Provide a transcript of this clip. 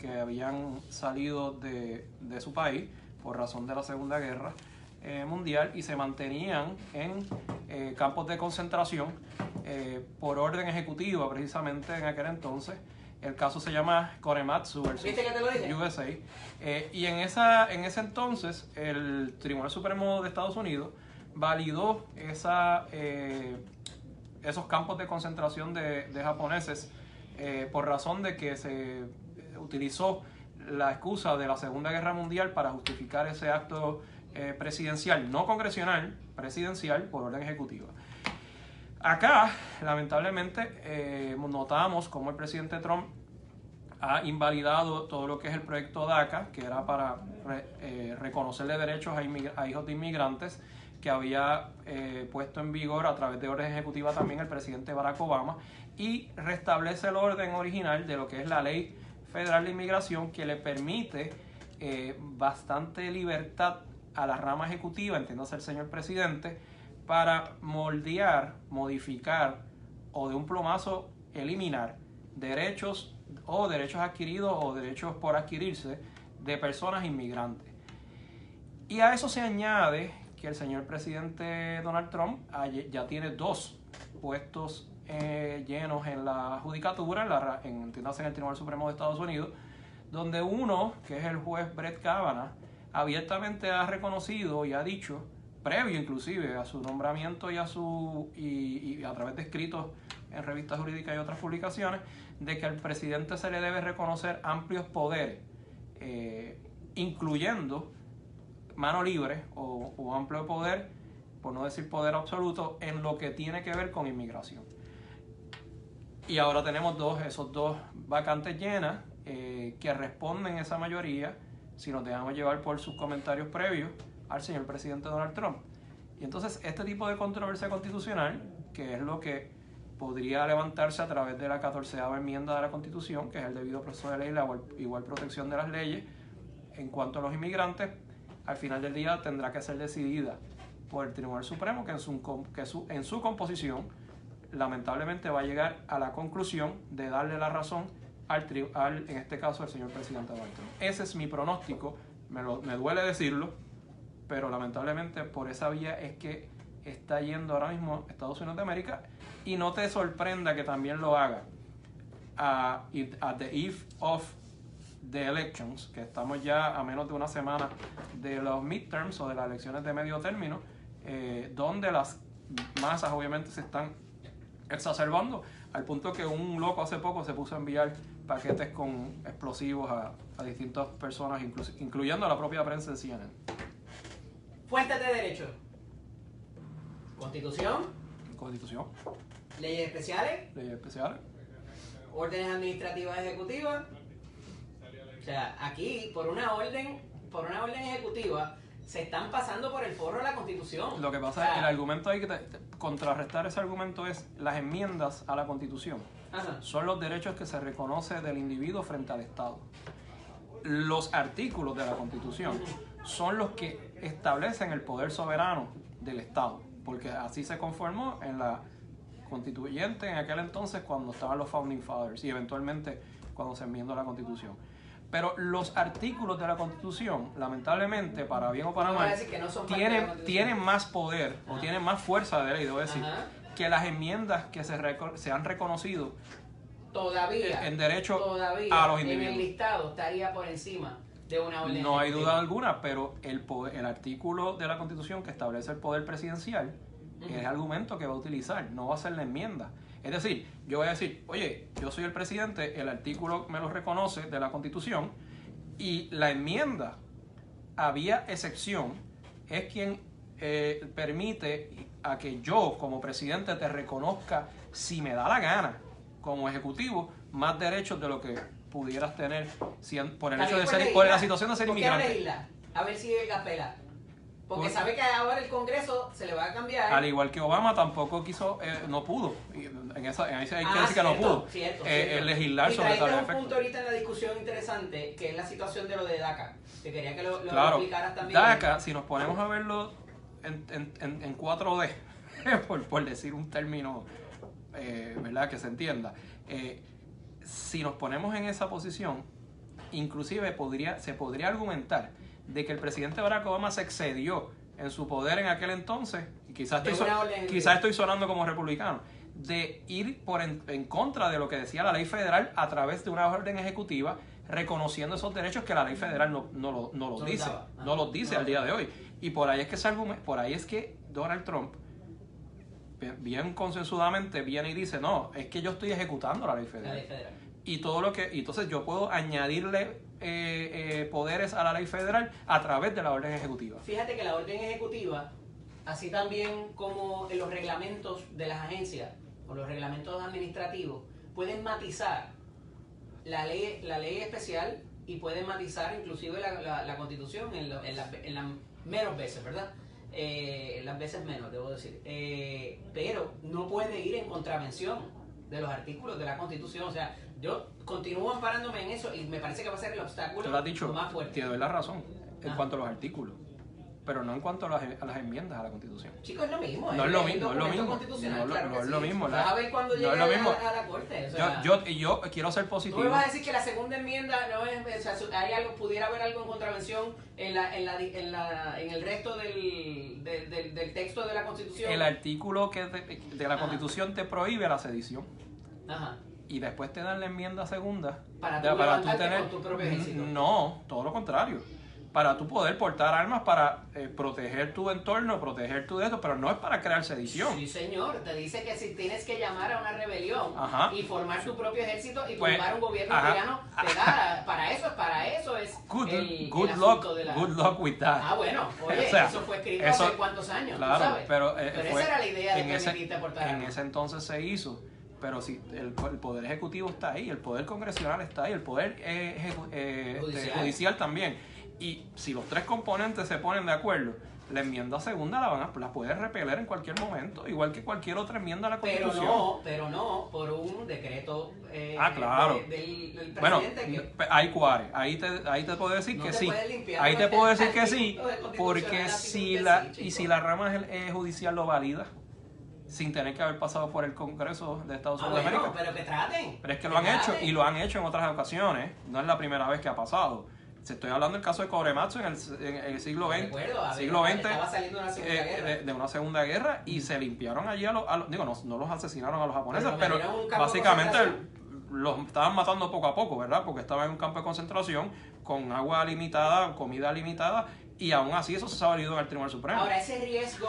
que habían salido de su país por razón de la Segunda Guerra Mundial y se mantenían en campos de concentración por orden ejecutiva, precisamente en aquel entonces. El caso se llama Korematsu versus USA. Y en ese entonces el Tribunal Supremo de Estados Unidos validó esos campos de concentración de japoneses por razón de que se utilizó la excusa de la Segunda Guerra Mundial para justificar ese acto presidencial, no congresional, presidencial por orden ejecutiva. Acá, lamentablemente, notamos cómo el presidente Trump ha invalidado todo lo que es el proyecto DACA, que era para reconocerle derechos a hijos de inmigrantes, que había puesto en vigor a través de orden ejecutiva también el presidente Barack Obama, y restablece el orden original de lo que es la Ley Federal de Inmigración, que le permite bastante libertad a la rama ejecutiva, entiéndase el señor presidente, para moldear, modificar o de un plumazo eliminar derechos adquiridos o derechos por adquirirse de personas inmigrantes. Y a eso se añade que el señor presidente Donald Trump ya tiene 2 puestos llenos en la judicatura, entiéndase en el Tribunal Supremo de Estados Unidos, donde uno, que es el juez Brett Kavanaugh, abiertamente ha reconocido y ha dicho, previo inclusive a su nombramiento y a través de escritos en revistas jurídicas y otras publicaciones, de que al presidente se le debe reconocer amplios poderes, incluyendo mano libre o amplio poder, por no decir poder absoluto, en lo que tiene que ver con inmigración. Y ahora tenemos esos dos vacantes llenas que responden esa mayoría, si nos dejamos llevar por sus comentarios previos al señor presidente Donald Trump. Y entonces este tipo de controversia constitucional, que es lo que podría levantarse a través de la 14ª enmienda de la Constitución, que es el debido proceso de ley, la igual protección de las leyes en cuanto a los inmigrantes, al final del día tendrá que ser decidida por el Tribunal Supremo, que en su composición lamentablemente va a llegar a la conclusión de darle la razón en este caso al señor presidente Donald Trump. Ese es mi pronóstico, me duele decirlo, pero lamentablemente por esa vía es que está yendo ahora mismo Estados Unidos de América, y no te sorprenda que también lo haga at the eve of the elections, que estamos ya a menos de una semana de los midterms o de las elecciones de medio término, donde las masas obviamente se están exacerbando al punto que un loco hace poco se puso a enviar paquetes con explosivos a distintas personas, incluyendo a la propia prensa de CNN. Fuentes de derecho: Constitución, leyes especiales, órdenes administrativas ejecutivas. O sea, aquí por una orden ejecutiva se están pasando por el forro de la Constitución. Lo que pasa es que el argumento hay que contrarrestar ese argumento es las enmiendas a la Constitución. Ajá. Son los derechos que se reconoce del individuo frente al Estado. Los artículos de la Constitución son los que establecen el poder soberano del Estado, porque así se conformó en la constituyente en aquel entonces cuando estaban los Founding Fathers y eventualmente cuando se enmendó la Constitución. Pero los artículos de la Constitución, lamentablemente, para bien o para mal, tienen más poder o tienen más fuerza de ley, debo decir, que las enmiendas que se han reconocido todavía en derecho a los individuos. En el listado estaría por encima de una orden. No hay duda alguna, pero el artículo de la Constitución que establece el poder presidencial es el argumento que va a utilizar, no va a ser la enmienda. Es decir, yo voy a decir, oye, yo soy el presidente, el artículo me lo reconoce de la Constitución, y la enmienda, había excepción, es quien permite a que yo como presidente te reconozca, si me da la gana, como ejecutivo, más derechos de lo que pudieras tener por el hecho de ser, por la situación de ser inmigrante. A ver si el apela. Porque sabe que ahora el Congreso se le va a cambiar. Al igual que Obama tampoco quiso, no pudo. En esa hay que decir que no pudo legislar sobre tal efecto. Un punto ahorita en la discusión interesante, que es la situación de lo de DACA. Que quería que lo explicaras también. DACA, si nos ponemos a verlo en 4D, por decir un término ¿verdad? Que se entienda. Si nos ponemos en esa posición, inclusive se podría argumentar de que el presidente Barack Obama se excedió en su poder en aquel entonces, y quizás estoy sonando como republicano, de ir en contra de lo que decía la ley federal a través de una orden ejecutiva, reconociendo esos derechos que la ley federal no los dice al día de hoy. Y por ahí es que Donald Trump, bien consensudamente, viene y dice, no, es que yo estoy ejecutando la ley federal. Y entonces yo puedo añadirle poderes a la ley federal a través de la orden ejecutiva. Fíjate que la orden ejecutiva, así también como en los reglamentos de las agencias o los reglamentos administrativos, pueden matizar la ley especial y pueden matizar inclusive la Constitución en las menos veces, ¿verdad? Las veces menos, debo decir. Pero no puede ir en contravención de los artículos de la Constitución. O sea, yo continúo amparándome en eso y me parece que va a ser el obstáculo más fuerte. Te doy la razón en cuanto a los artículos, pero no en cuanto a las enmiendas a la Constitución. Chicos, es lo mismo. No es lo mismo. No es lo mismo. Vas a ver cuando llegue a la Corte. O sea, yo quiero ser positivo. Tú me vas a decir que la segunda enmienda no es, o sea, pudiera haber algo en contravención en el resto del texto de la Constitución. El artículo de la Constitución te prohíbe la sedición. Ajá. Y después te dan la enmienda segunda para tú tener con tu propio ejército. No, todo lo contrario. Para tú poder portar armas para proteger tu entorno, proteger tu dedo, pero no es para crear sedición. Sí, señor. Te dice que si tienes que llamar a una rebelión y formar tu propio ejército y formar un gobierno tirano, te da para eso es good luck with that. Ah, bueno. Oye, o sea, eso fue escrito hace cuántos años, claro, ¿tú sabes? Pero esa era la idea de permitirte portar armas. En ese entonces se hizo. Pero si el poder ejecutivo está ahí, el poder congresional está ahí, el poder judicial también. Y si los tres componentes se ponen de acuerdo, la enmienda segunda la puedes repeler en cualquier momento, igual que cualquier otra enmienda a la Constitución. Pero no por un decreto claro. del presidente. Bueno, hay cuares. Ahí te puedo decir que sí. Ahí te puedo decir que sí, porque si la rama judicial lo valida, sin tener que haber pasado por el Congreso de Estados Unidos de América. Pero que traten. Pero es que lo han hecho, y lo han hecho en otras ocasiones. No es la primera vez que ha pasado. Estoy hablando del caso de Korematsu en el siglo XX. Estaba saliendo una segunda guerra. De una segunda guerra, y se limpiaron allí no los asesinaron a los japoneses, pero básicamente los estaban matando poco a poco, ¿verdad? Porque estaban en un campo de concentración con agua limitada, comida limitada, y aún así eso se ha valido en el Tribunal Supremo. Ahora, ese riesgo